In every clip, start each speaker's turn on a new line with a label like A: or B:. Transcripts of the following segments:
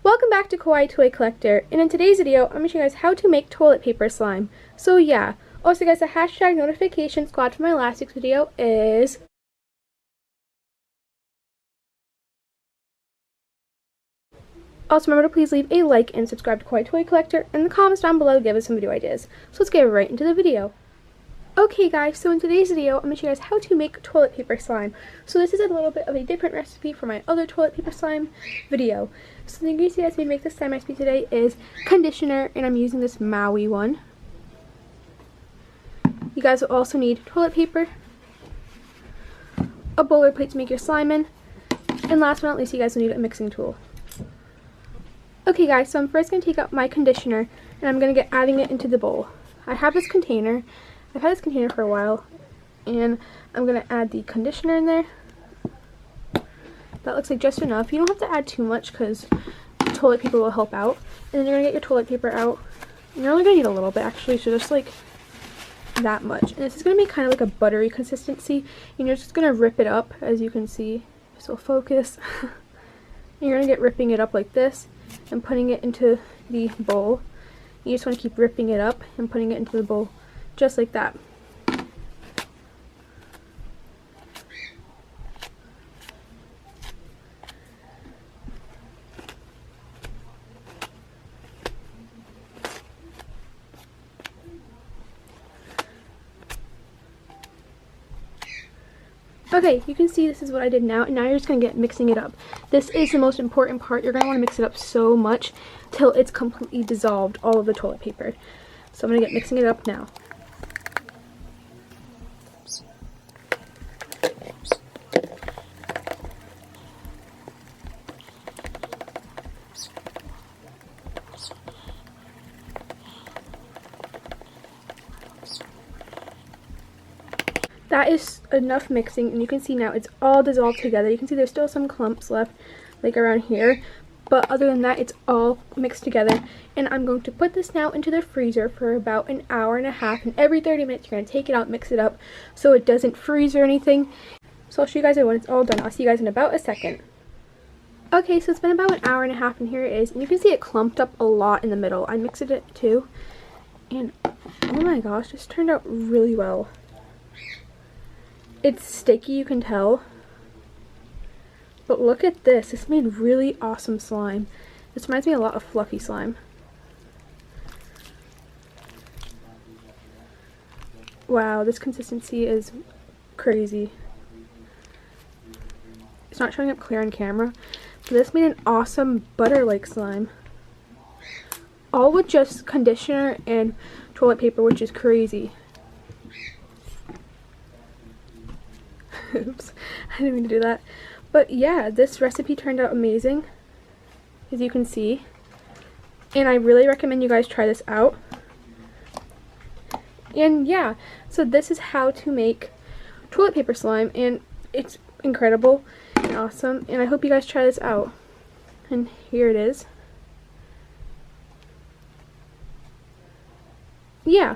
A: Welcome back to Kawaii Toy Collector, and in today's video, I'm going to show you guys how to make toilet paper slime. So yeah, also guys, the hashtag notification squad for my last week's video is... Also remember to please leave a like and subscribe to Kawaii Toy Collector, and in the comments down below give us some video ideas. So let's get right into the video. Okay guys, so in today's video, I'm going to show you guys how to make toilet paper slime. So this is a little bit of a different recipe from my other toilet paper slime video. So the ingredients you guys need to make this slime recipe today is conditioner, and I'm using this Maui one. You guys will also need toilet paper, a bowl or plate to make your slime in, and last but not least, you guys will need a mixing tool. Okay guys, so I'm first going to take out my conditioner, and I'm going to get adding it into the bowl. I have this container. I've had this container for a while, and I'm going to add the conditioner in there. That looks like just enough. You don't have to add too much because toilet paper will help out. And then you're going to get your toilet paper out. And you're only going to need a little bit actually, so just like that much. And this is going to be kind of like a buttery consistency, and you're just going to rip it up, as you can see. This will focus. And you're going to get ripping it up like this and putting it into the bowl. You just want to keep ripping it up and putting it into the bowl. Just like that. Okay, you can see this is what I did now, and now you're just going to get mixing it up. This is the most important part. You're going to want to mix it up so much till it's completely dissolved, all of the toilet paper. So I'm going to get mixing it up now. That is enough mixing, and you can see now it's all dissolved together. You can see there's still some clumps left, like around here, but other than that, it's all mixed together. And I'm going to put this now into the freezer for about an hour and a half, and every 30 minutes you're going to take it out, mix it up so it doesn't freeze or anything. So I'll show you guys when it's all done. I'll see you guys in about a second. Okay, so it's been about an hour and a half, and here it is. And you can see it clumped up a lot in the middle. I mixed it too, and oh my gosh, this turned out really well. It's sticky, you can tell. But look at this. This made really awesome slime. This reminds me a lot of fluffy slime. Wow, this consistency is crazy. It's not showing up clear on camera, but this made an awesome butter-like slime. All with just conditioner and toilet paper, which is crazy. Oops, I didn't mean to do that. But yeah, this recipe turned out amazing, as you can see. And I really recommend you guys try this out. And yeah, so this is how to make toilet paper slime, and it's incredible and awesome. And I hope you guys try this out. And here it is. Yeah.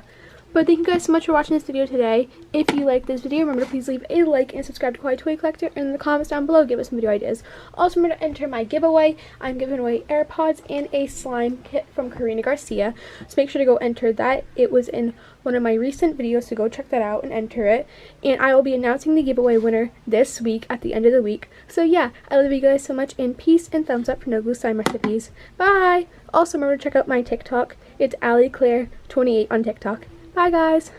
A: But thank you guys so much for watching this video today. If you liked this video, remember to please leave a like and subscribe to Kawaii Toy Collector, and in the comments down below give us some video ideas. Also remember to enter my giveaway. I'm giving away AirPods and a slime kit from Karina Garcia. So make sure to go enter that. It was in one of my recent videos, so go check that out and enter it. And I will be announcing the giveaway winner this week at the end of the week. So yeah, I love you guys so much, and peace and thumbs up for no glue slime recipes. Bye! Also remember to check out my TikTok. It's AllieClaire28 on TikTok. Bye guys!